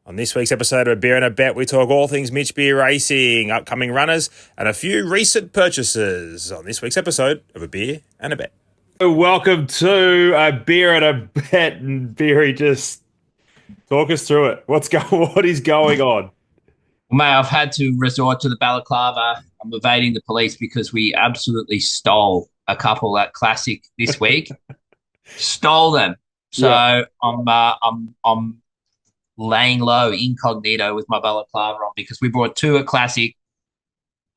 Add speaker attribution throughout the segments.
Speaker 1: On this week's episode of A Beer and a Bet, we talk all things Mitch Beer racing, upcoming runners, and a few recent purchases on this week's episode of A Beer and a Bet. Welcome to A Beer and a Bet, and Beery, just talk us through it. What is going on?
Speaker 2: Well, mate, I've had to resort to the balaclava. I'm evading the police because we absolutely stole a couple at Classic this week. Stole them. So
Speaker 1: Yeah.
Speaker 2: I'm laying low, incognito, with my balaclava on because we bought two at Classic.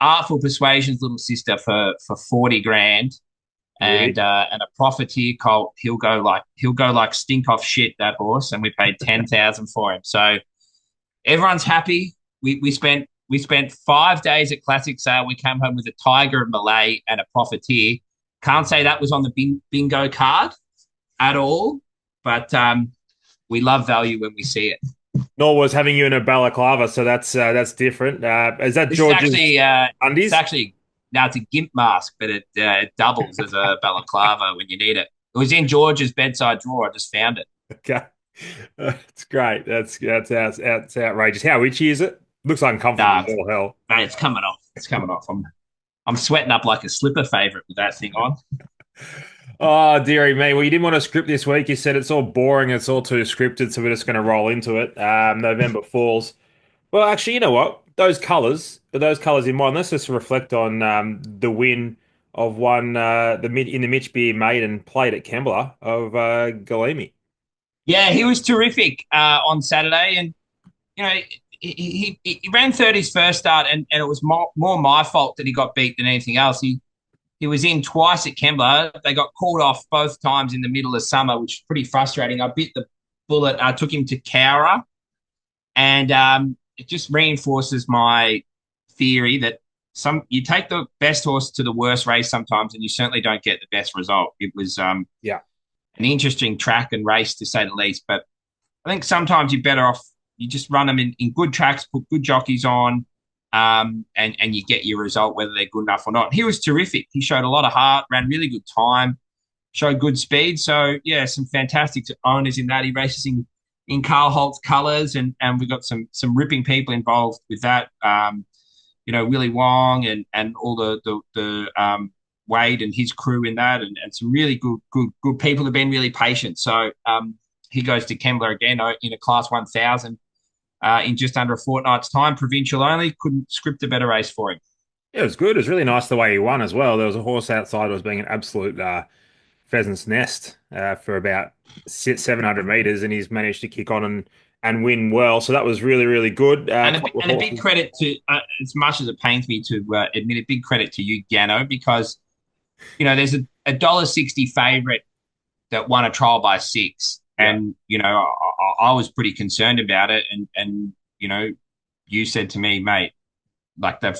Speaker 2: Artful Persuasion's little sister for 40 grand,
Speaker 1: Beauty.
Speaker 2: and a profiteer colt. He'll go like stink off shit, that horse, and we paid 10,000 for him. So everyone's happy. We spent 5 days at Classic Sale. We came home with a Tiger of Malay and a profiteer. Can't say that was on the bingo card at all, but we love value when we see it.
Speaker 1: Nor was having you in a balaclava, so that's different. Is that
Speaker 2: This is
Speaker 1: George's
Speaker 2: actually it's
Speaker 1: undies?
Speaker 2: actually now it's a gimp mask, but it doubles as a balaclava when you need it. It was in George's bedside drawer. I just found it.
Speaker 1: Okay. That's great. That's outrageous. How itchy is it? Looks uncomfortable
Speaker 2: Nah,
Speaker 1: as all hell.
Speaker 2: mate, it's coming off. It's coming off. I'm sweating up like a slipper favorite with that thing on.
Speaker 1: Oh, dearie me. Well, you didn't want to script this week. You said it's all boring, it's all too scripted, so we're just going to roll into it. November Falls. Well, actually, you know what? Those colours in mind. Let's just reflect on the win of one in the Mitch Beer Maiden Plate at Kembla of Ghielmi.
Speaker 2: Yeah, he was terrific on Saturday, and you know he ran third his first start, and it was more my fault that he got beat than anything else. He was in twice at Kembla. They got called off both times in the middle of summer, which is pretty frustrating. I bit the bullet. I took him to Cowra, and it just reinforces my theory that you take the best horse to the worst race sometimes, and you certainly don't get the best result. It was
Speaker 1: Yeah.
Speaker 2: an interesting track and race, to say the least, but I think sometimes you're better off. You just run them in good tracks, put good jockeys on, and you get your result, whether they're good enough or not. He was terrific. He showed a lot of heart, ran really good time, showed good speed. So yeah, some fantastic owners in that. He races in Carl Holt's colours, and we got some ripping people involved with that. Willie Wong and all the Wade and his crew in that, and some really good people have been really patient. So he goes to Kembla again in a Class 1000 in just under a fortnight's time, provincial only. Couldn't script a better race for him.
Speaker 1: Yeah, it was good. It was really nice the way he won as well. There was a horse outside who was being an absolute pheasant's nest for about 700 meters, and he's managed to kick on and win well. So that was really, really good.
Speaker 2: And
Speaker 1: Couple of
Speaker 2: a big
Speaker 1: horses.
Speaker 2: credit to, as much as it pains me to admit it, big credit to you, Gano, because there's a $1.60 favourite that won a trial by 6,
Speaker 1: Yeah.
Speaker 2: and I was pretty concerned about it, and you said to me, mate, like that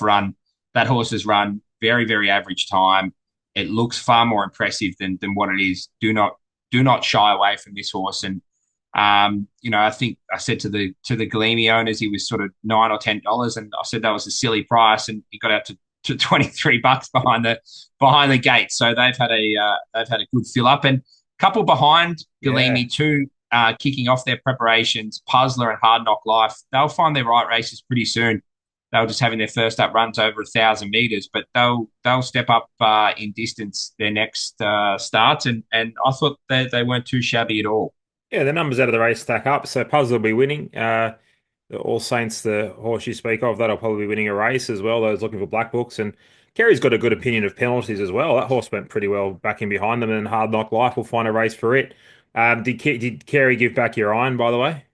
Speaker 2: horse has run very, very average time. It looks far more impressive than what it is. Do not shy away from this horse. And I think I said to the Ghielmi owners he was sort of $9 or $10, and I said that was a silly price, and he got out to $23 behind the gate. So they've had a good fill up, and a couple behind
Speaker 1: Yeah.
Speaker 2: Ghielmi too, kicking off their preparations. Puzzler and Hard Knock Life. They'll find their right races pretty soon. They were just having their first up runs over 1,000 meters, but they'll step up in distance their next starts, and I thought they weren't too shabby at all.
Speaker 1: Yeah, the numbers out of the race stack up. So Puzzle will be winning. The All Saints, the horse you speak of, that'll probably be winning a race as well. Those looking for black books. And Kerry's got a good opinion of penalties as well. That horse went pretty well back in behind them, and Hard Knock Life will find a race for it. Did Kerry give back your iron, by the way?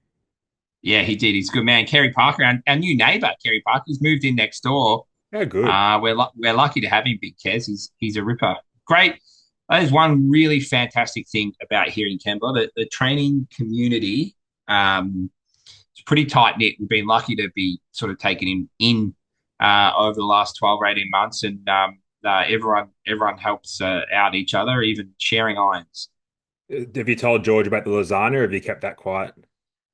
Speaker 2: Yeah, he did. He's a good man. Kerry Parker, our new neighbour, Kerry Parker, he's moved in next door.
Speaker 1: Yeah, good.
Speaker 2: We're lucky to have him, Big Kez. He's a ripper. Great. That is one really fantastic thing about here in Canberra. The training community it's pretty tight knit. We've been lucky to be sort of taken in over the last 12 or 18 months, and everyone helps out each other, even sharing irons.
Speaker 1: Have you told George about the lasagna, or have you kept that quiet?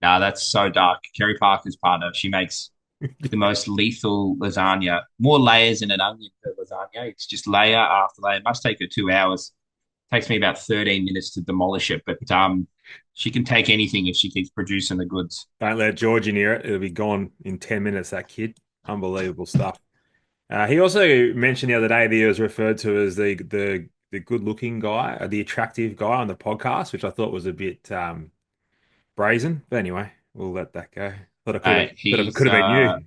Speaker 2: No, that's so dark. Kerry Parker's partner, she makes the most lethal lasagna. More layers in an onion per lasagna. It's just layer after layer. It must take her 2 hours. Takes me about 13 minutes to demolish it. But She can take anything if she keeps producing the goods.
Speaker 1: Don't let Georgie near it. It'll be gone in 10 minutes, that kid. Unbelievable stuff. He also mentioned the other day that he was referred to as the good looking guy, the attractive guy on the podcast, which I thought was a bit brazen. But anyway, we'll let that go. Thought it
Speaker 2: Mate,
Speaker 1: could have been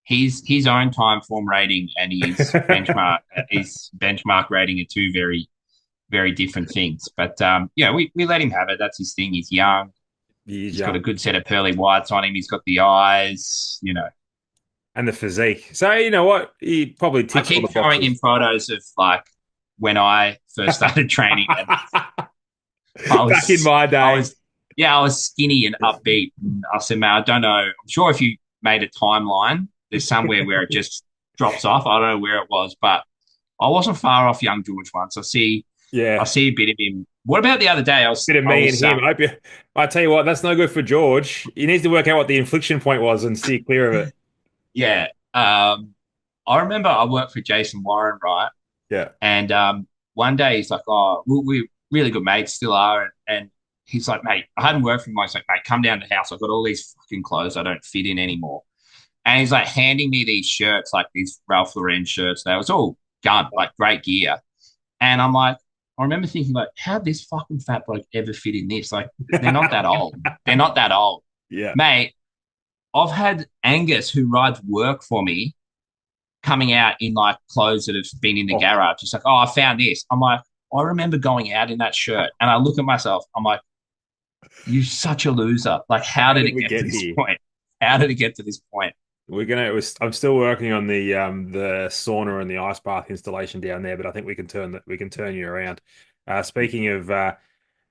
Speaker 1: you.
Speaker 2: his own time form rating and his benchmark rating are two very different things. But yeah, we let him have it. That's his thing. He's young.
Speaker 1: He's
Speaker 2: He's got a
Speaker 1: young.
Speaker 2: good set of pearly whites on him. He's got the eyes.
Speaker 1: And the physique. So you know what? He probably
Speaker 2: I
Speaker 1: ticks all the
Speaker 2: keep showing him
Speaker 1: boxes.
Speaker 2: photos of like when I first started training, and I
Speaker 1: Back in
Speaker 2: was
Speaker 1: my
Speaker 2: I
Speaker 1: day.
Speaker 2: was yeah, I was skinny and upbeat. And I said, man, I don't know. I'm sure if you made a timeline, there's somewhere where it just drops off. I don't know where it was, but I wasn't far off young George once. I
Speaker 1: Yeah.
Speaker 2: see a bit of him. What about the other day?
Speaker 1: Bit of
Speaker 2: I
Speaker 1: me and
Speaker 2: was
Speaker 1: him. I tell you what, that's no good for George. He needs to work out what the infliction point was and steer clear of it.
Speaker 2: yeah. I remember I worked for Jason Warren, right?
Speaker 1: Yeah.
Speaker 2: And one day he's like, "Oh, we're really good mates, still are." And he's like, "Mate, I hadn't worked for him." I was like, "Mate, come down to the house. I've got all these fucking clothes I don't fit in anymore." And he's like handing me these shirts, like these Ralph Lauren shirts. They was all gun, like great gear. And I'm like, I remember thinking, like, how this fucking fat bloke ever fit in this? Like, they're not that old. They're not that old,
Speaker 1: Yeah.
Speaker 2: mate. I've had Angus, who rides work for me, coming out in like clothes that have been in the
Speaker 1: Oh,
Speaker 2: garage. It's like, oh, I found this. I'm like, I remember going out in that shirt, and I look at myself. I'm like, you such a loser. Like, how
Speaker 1: how
Speaker 2: did
Speaker 1: did
Speaker 2: it
Speaker 1: we
Speaker 2: get to
Speaker 1: get
Speaker 2: this
Speaker 1: here?
Speaker 2: point? How did it get to this point?
Speaker 1: I'm still working on the sauna and the ice bath installation down there, but I think we can turn you around. Speaking of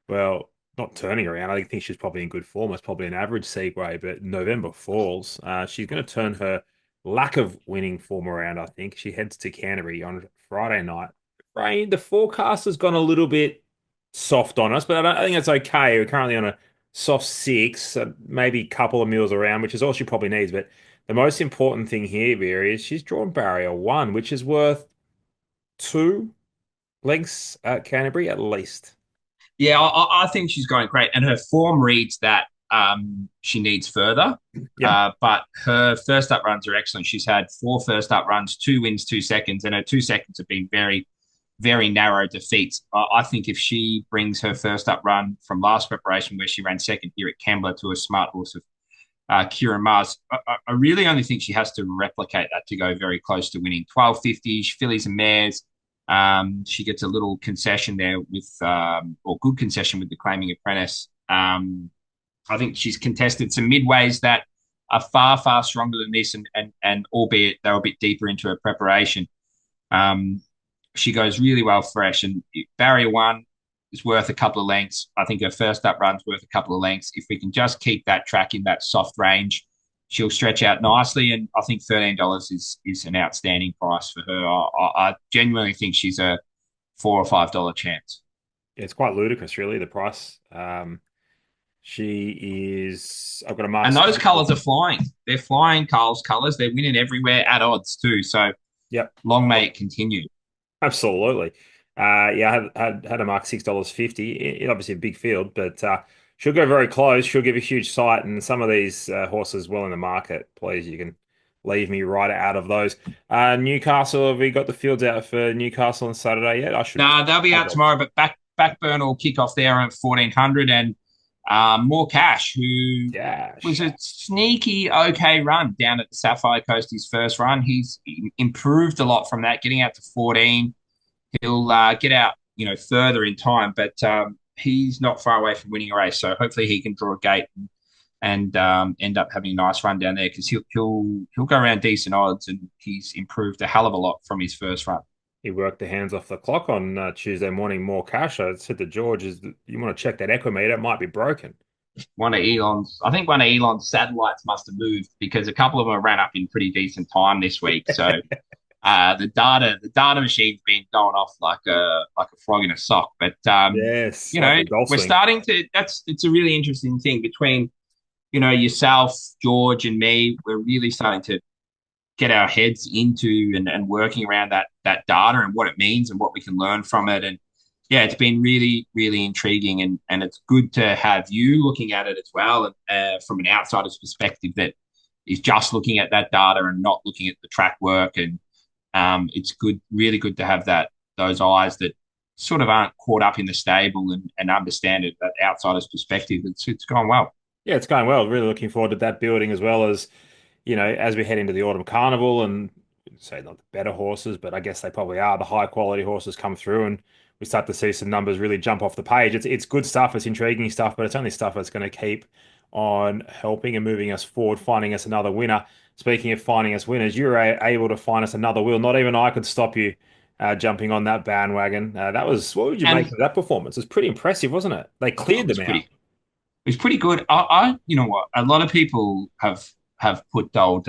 Speaker 1: well, not turning around, I think she's probably in good form. It's probably an average segue, but November falls. She's going to turn her lack of winning form around. I think she heads to Canterbury on Friday night. Rain. The forecast has gone a little bit soft on us, but I think it's okay. We're currently on a soft six, maybe a couple of meals around, which is all she probably needs. But the most important thing here, Beery, is she's drawn barrier one, which is worth two lengths at Canterbury at least.
Speaker 2: Yeah, I think she's going great, and her form reads that she needs further.
Speaker 1: Yep.
Speaker 2: But her first up runs are excellent. She's had four first up runs, two wins, 2 seconds, and her 2 seconds have been very narrow defeats. I think if she brings her first up run from last preparation, where she ran second here at Kembla to a smart horse of Kieran Mars, I really only think she has to replicate that to go very close to winning. 1250 fillies and mares. She gets a little concession there or good concession with the Claiming Apprentice. I think she's contested some midways that are far stronger than this, and albeit they're a bit deeper into her preparation. Um, she goes really well fresh, and barrier one is worth a couple of lengths. I think her first up run's worth a couple of lengths. If we can just keep that track in that soft range, she'll stretch out nicely. And I think $13 is an outstanding price for her. I genuinely think she's a $4 or $5 chance.
Speaker 1: It's quite ludicrous, really, the price. She is. I've got a mark
Speaker 2: And those
Speaker 1: 6.
Speaker 2: colours are flying. They're flying Carl's colours. They're winning everywhere at odds too. So
Speaker 1: Yep,
Speaker 2: long may it continue.
Speaker 1: absolutely. Yeah, I had a mark $6.50. Obviously a big field, but she'll go very close. She'll give a huge sight, and some of these horses well in the market. Please, you can leave me right out of those. Newcastle, have we got the fields out for Newcastle on Saturday yet? I should have.
Speaker 2: No, they'll be out tomorrow, but Backburn will kick off there at 1400, and more cash, who
Speaker 1: Dash.
Speaker 2: was a sneaky okay run down at the Sapphire Coast. His first run, he's improved a lot from that, getting out to 14. He'll get out, further in time, but he's not far away from winning a race. So hopefully he can draw a gate and end up having a nice run down there, because he'll go around decent odds, and he's improved a hell of a lot from his first run.
Speaker 1: He worked the hands off the clock on Tuesday morning. More cash. I said to George, "Is you want to check that equimeter? It might be broken."
Speaker 2: I think one of Elon's satellites must have moved, because a couple of them ran up in pretty decent time this week. So the data machine's been going off like a frog in a sock. But
Speaker 1: Yes, like a golf
Speaker 2: we're
Speaker 1: swing.
Speaker 2: starting to. It's a really interesting thing between yourself, George, and me. We're really starting to get our heads into and working around that data and what it means and what we can learn from it. And yeah, it's been really, really intriguing, and it's good to have you looking at it as well, and from an outsider's perspective that is just looking at that data and not looking at the track work, and it's good, really good to have those eyes that sort of aren't caught up in the stable and understand it that outsider's perspective. It's gone well.
Speaker 1: Yeah, it's going well. Really looking forward to that building as well as, as we head into the autumn carnival and say not the better horses, but I guess they probably are the high quality horses come through and we start to see some numbers really jump off the page. It's good stuff, it's intriguing stuff, but it's only stuff that's going to keep on helping and moving us forward, finding us another winner. Speaking of finding us winners, you were able to find us another wheel. Not even I could stop you jumping on that bandwagon. What would you make
Speaker 2: And
Speaker 1: of that performance? It's pretty impressive, wasn't it? They
Speaker 2: I thought
Speaker 1: cleared them out.
Speaker 2: it was pretty good. You know what? A lot of people have put old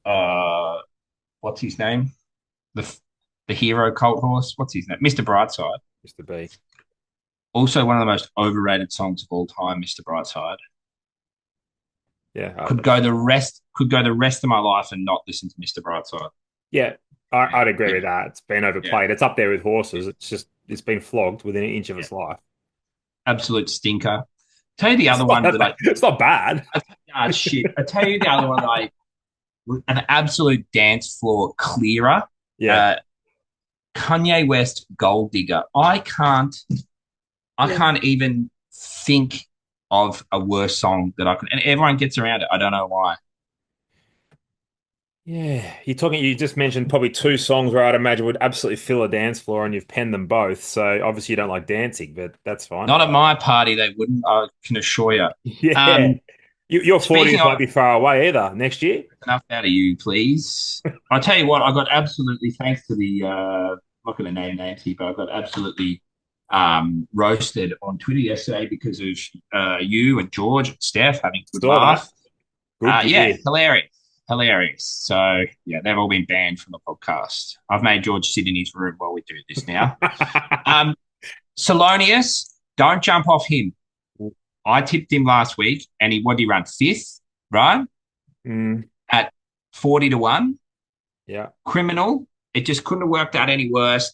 Speaker 2: uh, what's his name? The the hero cult horse. What's his name? Mr. Brightside.
Speaker 1: Mr. B.
Speaker 2: Also one of the most overrated songs of all time, Mr. Brightside.
Speaker 1: Yeah,
Speaker 2: Could go the rest of my life and not listen to Mr. Brightside.
Speaker 1: yeah, I'd agree with that. It's been
Speaker 2: Yeah.
Speaker 1: overplayed. It's up there with horses. It's been flogged within an inch of
Speaker 2: Yeah.
Speaker 1: its life.
Speaker 2: Absolute stinker. Tell you the other one that
Speaker 1: It's not bad.
Speaker 2: shit. I tell you the other one that an absolute dance floor clearer.
Speaker 1: Yeah,
Speaker 2: Uh, Kanye West Gold Digger. I
Speaker 1: yeah,
Speaker 2: can't even think of a worse song that I could, and everyone gets around it. I don't know why.
Speaker 1: yeah. You just mentioned probably two songs where I'd imagine would absolutely fill a dance floor, and you've penned them both. So obviously you don't like dancing, but that's fine.
Speaker 2: Not at my party, they wouldn't. I can assure you.
Speaker 1: Yeah,
Speaker 2: Um,
Speaker 1: your
Speaker 2: Speaking
Speaker 1: 40s won't
Speaker 2: of
Speaker 1: be far away either next year.
Speaker 2: enough out of you, please. I tell you what, I got absolutely thanks to the. I'm not going to name names here, but I got absolutely roasted on Twitter yesterday because of you and George and Steph having a good
Speaker 1: Saw that.
Speaker 2: laugh.
Speaker 1: Good
Speaker 2: Yeah,
Speaker 1: gear.
Speaker 2: hilarious. Hilarious. So, yeah, they've all been banned from the podcast. I've made George sit in his room while we do this now. Um, Salonius, don't jump off him. I tipped him last week and what did he run? Fifth, right?
Speaker 1: Mm,
Speaker 2: At 40 to 1.
Speaker 1: yeah.
Speaker 2: Criminal. It just couldn't have worked out any worse.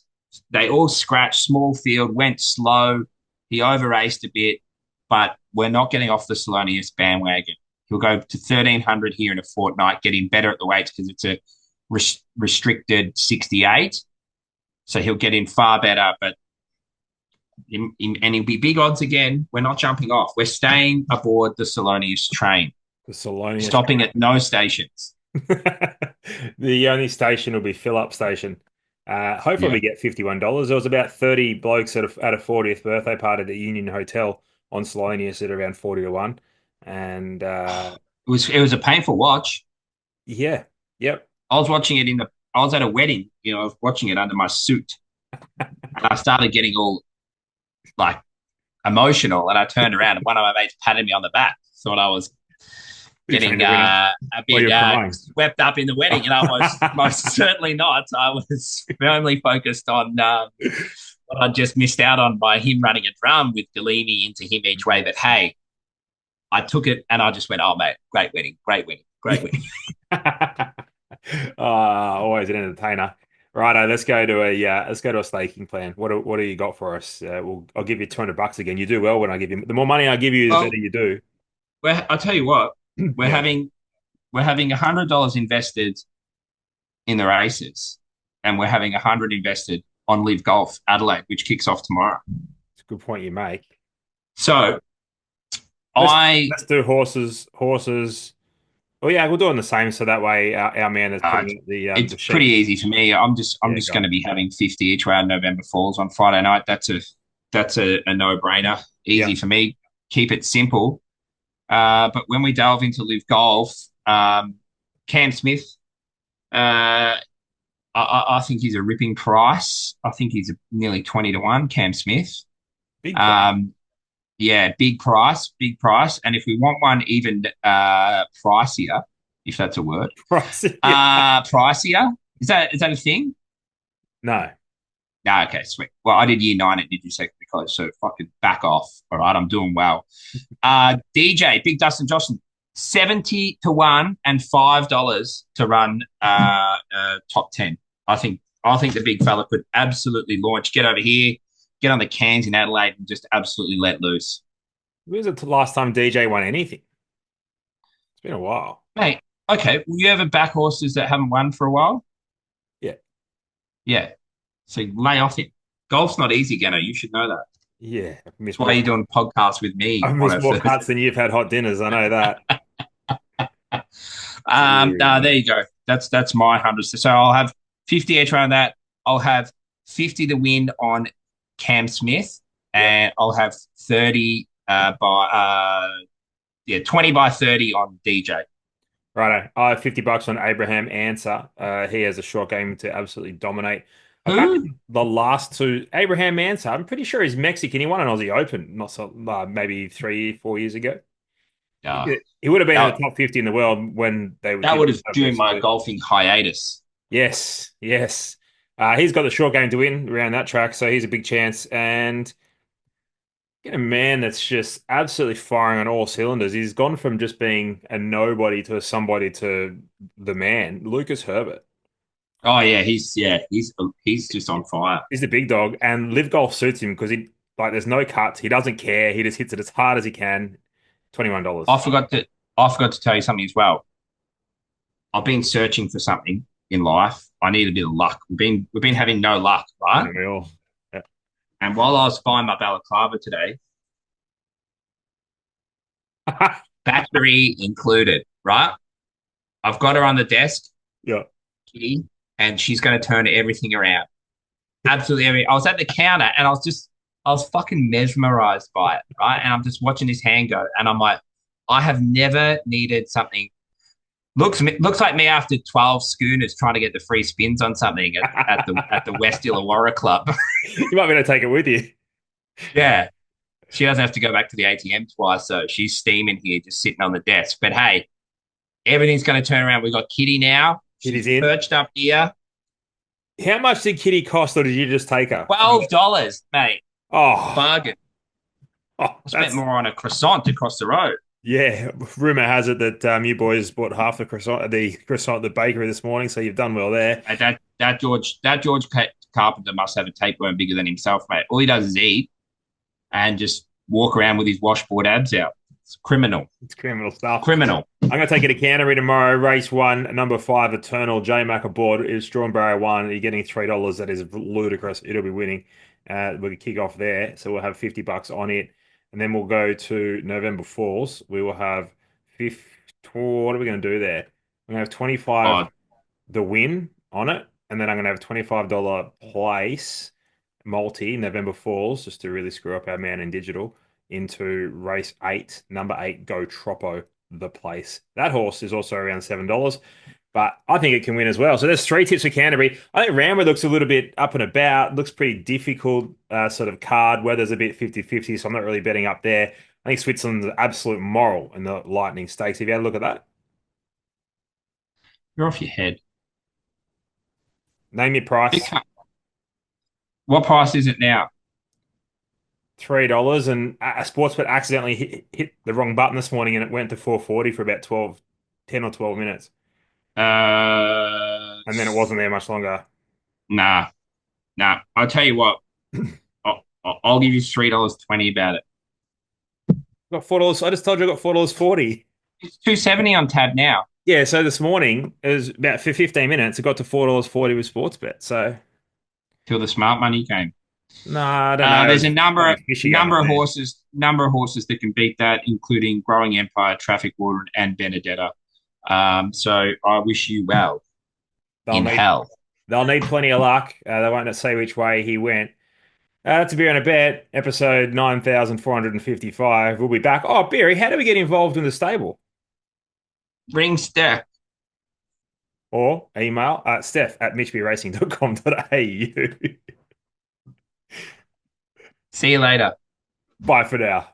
Speaker 2: They all scratched, small field, went slow. He over raced a bit, but we're not getting off the Salonius bandwagon. He'll go to 1,300 here in a fortnight, getting better at the weights because it's a restricted 68. So he'll get in far better, but and he'll be big odds again. We're not jumping off. We're staying aboard the Salonius train,
Speaker 1: The Salonius.
Speaker 2: stopping at no stations.
Speaker 1: The only station will be fill up station. Hopefully
Speaker 2: Yeah.
Speaker 1: we get $51. There was about 30 blokes at a 40th birthday party at the Union Hotel on Salonius at around 40 to 1. And
Speaker 2: It was a painful watch.
Speaker 1: yeah, yep.
Speaker 2: I was watching it I was at a wedding, I was watching it under my suit. And I started getting all like emotional and I turned around and one of my mates patted me on the back. Thought I was
Speaker 1: You're trying
Speaker 2: getting
Speaker 1: to win it.
Speaker 2: a
Speaker 1: Or
Speaker 2: bit
Speaker 1: you're promoting.
Speaker 2: swept up in the wedding. And I was most certainly not. I was firmly focused on what I just missed out on by him running a drum with Ghielmi into him each way. But hey, I took it and I just went, oh, mate, great wedding, great wedding, great wedding.
Speaker 1: Always an entertainer. Righto, let's go to a staking plan. What do you got for us? I'll give you $200 again. You do well when I give you the more money I give you, the
Speaker 2: Well,
Speaker 1: better you do.
Speaker 2: I'll tell you what, we're
Speaker 1: Yeah,
Speaker 2: having $100 invested in the races, and we're having 100 invested on LIV Golf Adelaide, which kicks off tomorrow.
Speaker 1: it's a good point you make.
Speaker 2: So
Speaker 1: Let's
Speaker 2: I
Speaker 1: let's do horses. Horses. Oh yeah, we'll do it on the same, so that way our man is
Speaker 2: uh,
Speaker 1: putting
Speaker 2: it's
Speaker 1: the
Speaker 2: pretty
Speaker 1: sheet.
Speaker 2: easy for me. I'm
Speaker 1: Yeah,
Speaker 2: just
Speaker 1: go.
Speaker 2: going to be having 50 each way on November Falls on Friday night. That's a no brainer.
Speaker 1: Yeah,
Speaker 2: Easy for me. Keep it simple. But when we delve into LIV Golf, Cam Smith, I think he's a ripping price. I think he's nearly 20 to 1, Cam Smith.
Speaker 1: big price.
Speaker 2: Yeah, big price, big price. And if we want one even pricier, if that's a word,
Speaker 1: Price. Yeah.
Speaker 2: pricier, is that a thing?
Speaker 1: No.
Speaker 2: No, okay, sweet. Well, I did year 9 at Digital Secondary College, so fucking back off. All right, I'm doing well. DJ, Big Dustin Johnson, 70 to 1 and $5 to run top 10. I think I think the big fella could absolutely launch, get over here, get on the cans in Adelaide, and just absolutely let loose.
Speaker 1: When was the last time DJ won anything? It's been a while.
Speaker 2: Mate, okay, will you ever back horses that haven't won for a while?
Speaker 1: Yeah.
Speaker 2: Yeah. So lay off him. Golf's not easy, Gano. You should know that.
Speaker 1: Yeah. I've missed
Speaker 2: That's why
Speaker 1: more.
Speaker 2: you're doing podcasts with me
Speaker 1: I've
Speaker 2: on
Speaker 1: missed
Speaker 2: a
Speaker 1: more
Speaker 2: Thursday.
Speaker 1: cuts than you've had hot dinners. I know that. Dear
Speaker 2: There
Speaker 1: me.
Speaker 2: you go. That's my hundred. So I'll have 50 each round that. I'll have 50 to win on Cam Smith,
Speaker 1: Yep.
Speaker 2: and I'll have 30 by 20 by 30 on DJ.
Speaker 1: Righto. I have $50 on Abraham Answer. He has a short game to absolutely dominate. I can't
Speaker 2: Who?
Speaker 1: remember the last two. Abraham Answer. I'm pretty sure he's Mexican. He won an Aussie Open, not so maybe 3, 4 years ago.
Speaker 2: Uh,
Speaker 1: He would have been in
Speaker 2: that,
Speaker 1: the top 50 in the world when they
Speaker 2: that
Speaker 1: did
Speaker 2: would have
Speaker 1: the
Speaker 2: during
Speaker 1: best
Speaker 2: my
Speaker 1: two.
Speaker 2: golfing hiatus.
Speaker 1: Yes, yes. He's got the short game to win around that track, so he's a big chance. And get a man that's just absolutely firing on all cylinders. He's gone from just being a nobody to a somebody to the man, Lucas Herbert.
Speaker 2: Oh he's just on fire.
Speaker 1: He's the big dog, and Live Golf suits him because he like there's no cuts. He doesn't care. He just hits it as hard as he can.
Speaker 2: I
Speaker 1: $21.
Speaker 2: forgot to I forgot to tell you something as well. I've been searching for something in life. I need a bit of luck. We've been having no luck, right?
Speaker 1: And we all, yeah.
Speaker 2: And while I was buying my balaclava today, battery included, right? I've got her on the desk,
Speaker 1: Yeah.
Speaker 2: Kitty, and she's going to turn everything around. Absolutely everything. I was at the counter and I was fucking mesmerized by it, right? And I'm just watching this hand go, and I'm like, I have never needed something. Looks like me after 12 schooners trying to get the free spins on something at the West Illawarra Club.
Speaker 1: You might be able to take it with you.
Speaker 2: Yeah, she doesn't have to go back to the ATM twice, so she's steaming here, just sitting on the desk. But hey, everything's going to turn around. We've got Kitty now.
Speaker 1: It is
Speaker 2: She's
Speaker 1: in.
Speaker 2: perched up here.
Speaker 1: How much did Kitty cost, or did you just take her?
Speaker 2: $12, mate.
Speaker 1: Oh,
Speaker 2: Bargain.
Speaker 1: oh,
Speaker 2: I spent
Speaker 1: that's
Speaker 2: more on a croissant across the road.
Speaker 1: yeah. Rumor has it that you boys bought half the croissant at the bakery this morning, so you've done well there.
Speaker 2: And that George Carpenter must have a tapeworm bigger than himself, mate. All he does is eat and just walk around with his washboard abs out. It's criminal.
Speaker 1: It's criminal stuff.
Speaker 2: Criminal.
Speaker 1: I'm going to take it to Canterbury tomorrow. Race 1, number 5, Eternal. J Mac aboard is Strawn Barrow 1. You're getting $3. That is ludicrous. It'll be winning. We can kick off there. So we'll have $50 on it. And then we'll go to November Falls. We will have 50. What are we going to do there? We're going to have 25
Speaker 2: Oh,
Speaker 1: the win on it. And then I'm going to have $25 place multi November Falls just to really screw up our man in digital into race 8, number 8, Go Troppo, the place. That horse is also around $7, but I think it can win as well. So there's 3 tips for Canterbury. I think Ramwood looks a little bit up and about, looks pretty difficult sort of card. Weather's a bit 50-50, so I'm not really betting up there. I think Switzerland's absolute moral in the Lightning Stakes. Have you had a look at that?
Speaker 2: you're off your head.
Speaker 1: Name your
Speaker 2: You
Speaker 1: price.
Speaker 2: can't- What price is it now?
Speaker 1: $3, and a sports bet accidentally hit the wrong button this morning and it went to 440 for about 10 or 12 minutes.
Speaker 2: Uh,
Speaker 1: And then it wasn't there much longer.
Speaker 2: nah, nah. I'll tell you what. I'll give you $3.20 about it.
Speaker 1: Got $4. I just told you I got $4.40.
Speaker 2: It's 270 on tab now.
Speaker 1: Yeah, so this morning it was about for 15 minutes. It got to $4.40 with sports bet. So
Speaker 2: Till the smart money came.
Speaker 1: no, I don't know.
Speaker 2: There's a
Speaker 1: It's
Speaker 2: number
Speaker 1: probably fishy going
Speaker 2: number
Speaker 1: on
Speaker 2: of
Speaker 1: there.
Speaker 2: horses that can beat that, including Growing Empire, Traffic Warden, and Benedetta. So I wish you well
Speaker 1: They'll
Speaker 2: in
Speaker 1: need
Speaker 2: hell.
Speaker 1: they'll need plenty of luck. They won't say which way he went. That's a Beer and a Bet, episode 9455. We'll be back. Oh, Beery, how do we get involved in the stable?
Speaker 2: Ring stack.
Speaker 1: Or email steph@mitchbyracing.com.au.
Speaker 2: See you later.
Speaker 1: Bye for now.